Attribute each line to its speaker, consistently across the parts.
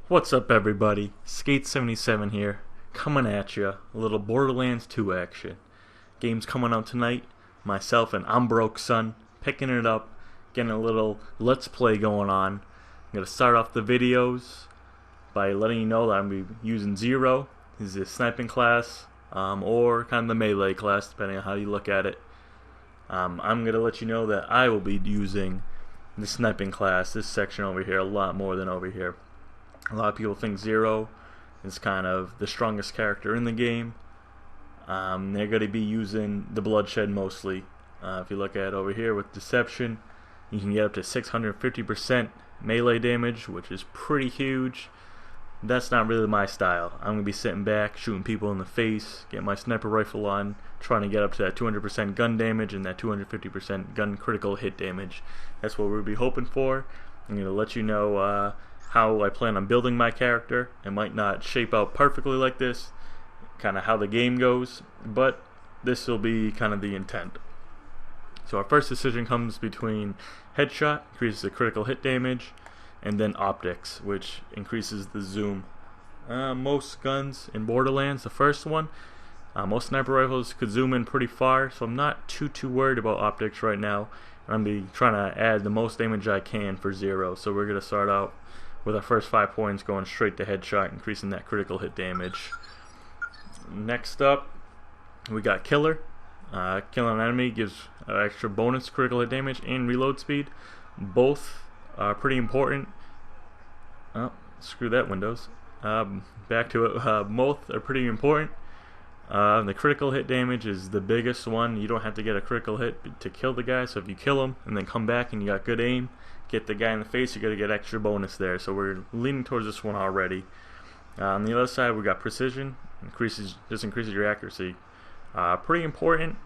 Speaker 1: What's up, everybody? Skate77 here, coming at ya. A little Borderlands 2 action. Game's coming out tonight. Myself and I'm Broke Son picking it up, getting a little let's play going on. I'm gonna start off the videos by letting you know that I'm gonna be using zer0. This is a sniping class, or kind of the melee class, depending on how you look at it. I'm gonna let you know that I will be using the sniping class, this section over here, a lot more than over here. A lot of people think zer0 is kind of the strongest character in the game. They're going to be using the bloodshed mostly. If you look at over here with deception, you can get up to 650% melee damage, which is pretty huge. That's not really my style. I'm going to be sitting back, shooting people in the face, get my sniper rifle on, trying to get up to that 200% gun damage and that 250% gun critical hit damage. That's what we'll be hoping for. I'm going to let you know how I plan on building my character. It might not shape out perfectly like this, kind of how the game goes, but this will be kind of the intent. So our first decision comes between headshot, increases the critical hit damage, and then optics, which increases the zoom. Most guns in Borderlands, the first one, most sniper rifles could zoom in pretty far, so I'm not too worried about optics right now. I'm going to be trying to add the most damage I can for zer0, so we're going to start out with our first 5 points going straight to headshot, increasing that critical hit damage. Next up, we got killer. Killing an enemy gives extra bonus critical hit damage and reload speed. Both are pretty important. Oh, screw that, Windows. Back to it. Both are pretty important. The critical hit damage is the biggest one. You don't have to get a critical hit to kill the guy, so if you kill him and then come back and you got good aim, get the guy in the face, you're going to get extra bonus there. So we're leaning towards this one already. On the other side, we got precision. Just increases your accuracy. Pretty important,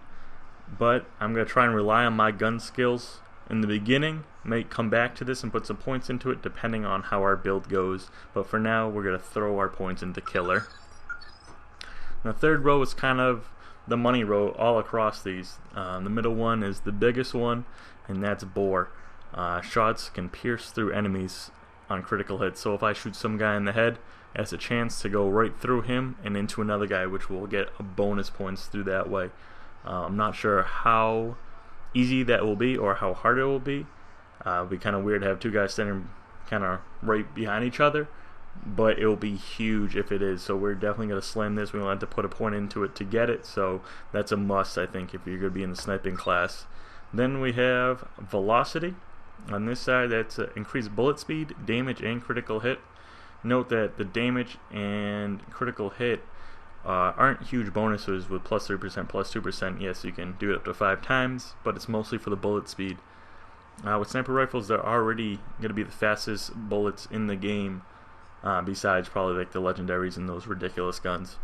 Speaker 1: but I'm going to try and rely on my gun skills in the beginning. May come back to this and put some points into it depending on how our build goes. But for now, we're going to throw our points into killer. The third row is kind of the money row all across these. The middle one is the biggest one, and that's bore. Shots can pierce through enemies on critical hits, so if I shoot some guy in the head, it has a chance to go right through him and into another guy, which will get a bonus points through that way. I'm not sure how easy that will be or how hard it will be. It'll be kind of weird to have two guys standing kind of right behind each other, but it will be huge if it is. So we're definitely going to slam this. We will have to put a point into it to get it, so that's a must, I think, if you're going to be in the sniping class. Then we have velocity. On this side, that's increased bullet speed, damage, and critical hit. Note that the damage and critical hit aren't huge bonuses with plus 3%, plus 2%. Yes, you can do it up to 5 times, but it's mostly for the bullet speed. With sniper rifles, they're already going to be the fastest bullets in the game, besides probably like the legendaries and those ridiculous guns.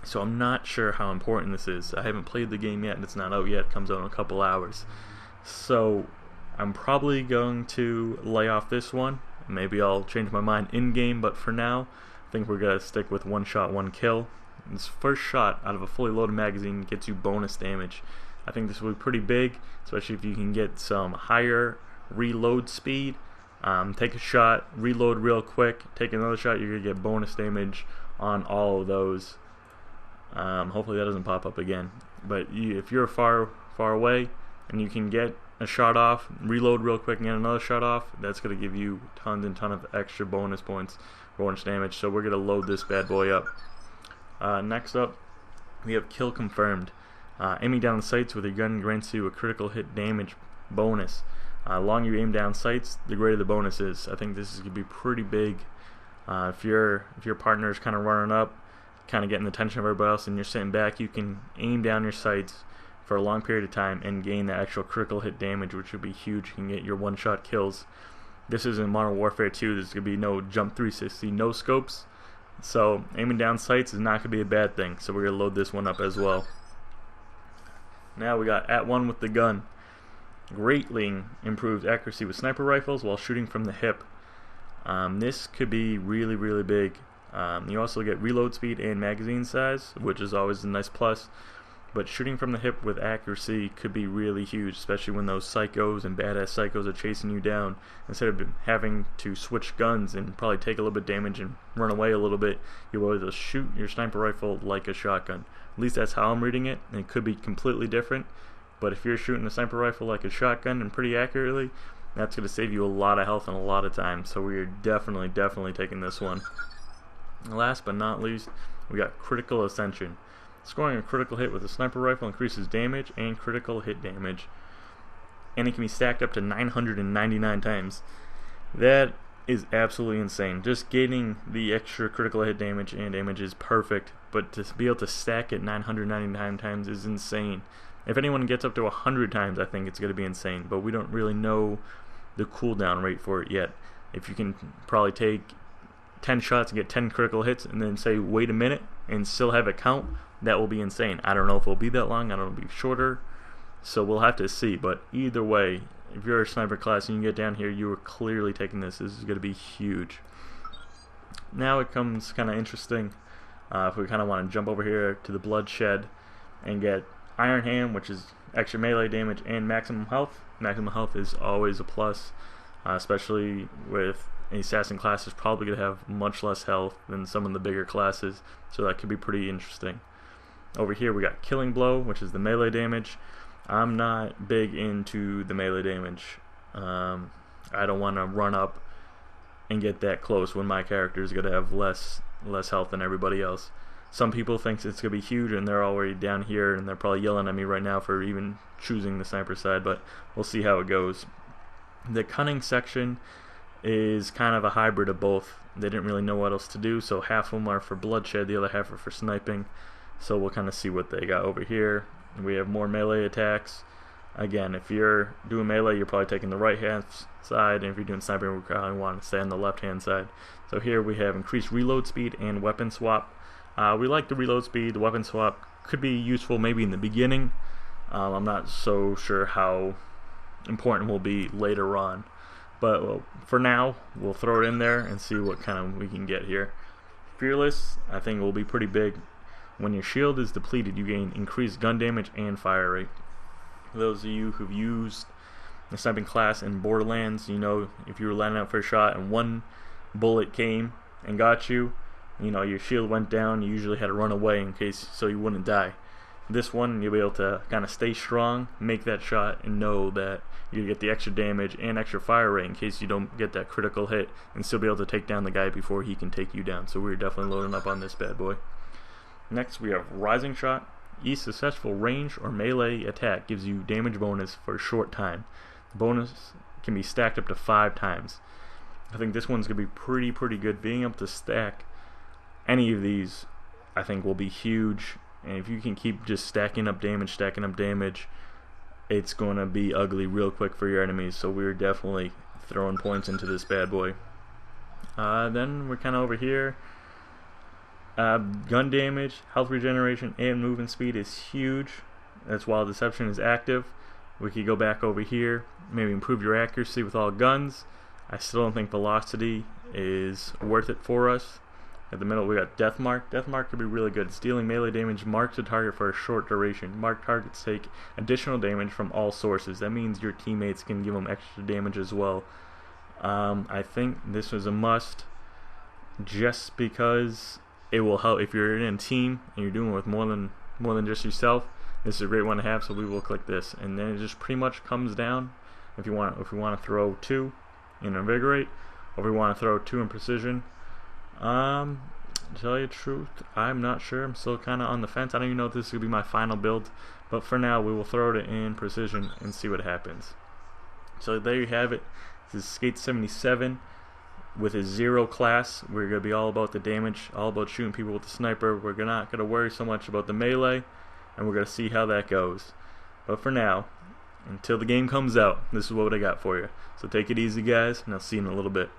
Speaker 1: So I'm not sure how important this is. I haven't played the game yet, and it's not out yet. It comes out in a couple hours. So I'm probably going to lay off this one. Maybe I'll change my mind in-game, but for now, I think we're going to stick with one shot, one kill. This first shot out of a fully loaded magazine gets you bonus damage. I think this will be pretty big, especially if you can get some higher reload speed. Take a shot, reload real quick, take another shot, you're going to get bonus damage on all of those. Hopefully that doesn't pop up again. But if you're far away and you can get a shot off, reload real quick and get another shot off, that's going to give you tons and tons of extra bonus points, bonus damage. So we're going to load this bad boy up. Next up, we have kill confirmed. Aiming down sights with your gun grants you a critical hit damage bonus. The longer you aim down sights, the greater the bonus is. I think this is going to be pretty big. If your partner is kind of running up, kind of getting the attention of everybody else, and you're sitting back, you can aim down your sights for a long period of time and gain the actual critical hit damage, which would be huge. You can get your one-shot kills. This is in Modern Warfare 2. There's going to be no jump 360, no scopes. So aiming down sights is not going to be a bad thing. So we're going to load this one up as well. Now we got at one with the gun. Greatly improves accuracy with sniper rifles while shooting from the hip. This could be really big. You also get reload speed and magazine size, which is always a nice plus. but shooting from the hip with accuracy could be really huge, especially when those psychos and badass psychos are chasing you down. Instead of having to switch guns and probably take a little bit of damage and run away a little bit, you'll be able to shoot your sniper rifle like a shotgun. At least that's how I'm reading it, and it could be completely different, but if you're shooting a sniper rifle like a shotgun and pretty accurately, that's going to save you a lot of health and a lot of time, so we are definitely taking this one. And last but not least, we got Critical Ascension. Scoring a critical hit with a sniper rifle increases damage and critical hit damage, and it can be stacked up to 999 times. That is absolutely insane. Just getting the extra critical hit damage and damage is perfect, but to be able to stack it 999 times is insane. If anyone gets up to 100 times, I think it's going to be insane, but we don't really know the cooldown rate for it yet. If you can probably take 10 shots and get 10 critical hits and then say wait a minute and still have it count, that will be insane. I don't know if it'll be that long, I don't know if it'll be shorter, so we'll have to see. But either way, if you're a sniper class and you get down here, you are clearly taking this. This is going to be huge. Now it comes kind of interesting if we kind of want to jump over here to the Bloodshed and get Iron Hand, which is extra melee damage and maximum health. Maximum health is always a plus, especially with an assassin class is probably going to have much less health than some of the bigger classes, so that could be pretty interesting. Over here we got Killing Blow, which is the melee damage. I'm not big into the melee damage. I don't want to run up and get that close when my character is going to have less health than everybody else. Some people think it's going to be huge and they're already down here and they're probably yelling at me right now for even choosing the sniper side, but we'll see how it goes. The Cunning section is kind of a hybrid of both. They didn't really know what else to do, so half of them are for Bloodshed, the other half are for sniping. So we'll kind of see what they got over here. We have more melee attacks. Again, if you're doing melee, you're probably taking the right hand side, and if you're doing sniping, we probably want to stay on the left hand side. So here we have increased reload speed and weapon swap. We like the reload speed. The weapon swap could be useful maybe in the beginning. I'm not so sure how important it will be later on. But well, for now, we'll throw it in there and see what kind of we can get here. Fearless, I think, will be pretty big. When your shield is depleted, you gain increased gun damage and fire rate. For those of you who've used the sniping class in Borderlands, you know if you were lining up for a shot and one bullet came and got you, you know your shield went down, you usually had to run away in case so you wouldn't die. This one, you'll be able to kind of stay strong, make that shot, and know that you get the extra damage and extra fire rate in case you don't get that critical hit, and still be able to take down the guy before he can take you down. So we're definitely loading up on this bad boy. Next we have Rising Shot. Each successful range or melee attack gives you damage bonus for a short time. The bonus can be stacked up to 5 times. I think this one's going to be pretty good. Being able to stack any of these, I think, will be huge. And if you can keep just stacking up damage, it's going to be ugly real quick for your enemies. So we're definitely throwing points into this bad boy. Then we're kind of over here. Gun damage, health regeneration, and movement speed is huge. That's while Deception is active. We could go back over here, maybe improve your accuracy with all guns. I still don't think Velocity is worth it for us. At the middle we got Death Mark. Death Mark could be really good. It's dealing melee damage, marks a target for a short duration. Marked targets take additional damage from all sources. That means your teammates can give them extra damage as well. I think this was a must just because it will help if you're in a team and you're doing it with more than just yourself. This is a great one to have, so we will click this, and then it just pretty much comes down. If we want to throw 2 in Invigorate, or if we want to throw 2 in Precision. To tell you the truth, I'm not sure. I'm still kind of on the fence. I don't even know if this is going to be my final build, but for now we will throw it in Precision and see what happens. So there you have it. This is Skate 77 with a zer0 class. We're going to be all about the damage, all about shooting people with the sniper. We're not going to worry so much about the melee, and we're going to see how that goes. But for now, until the game comes out, this is what I got for you. So take it easy, guys, and I'll see you in a little bit.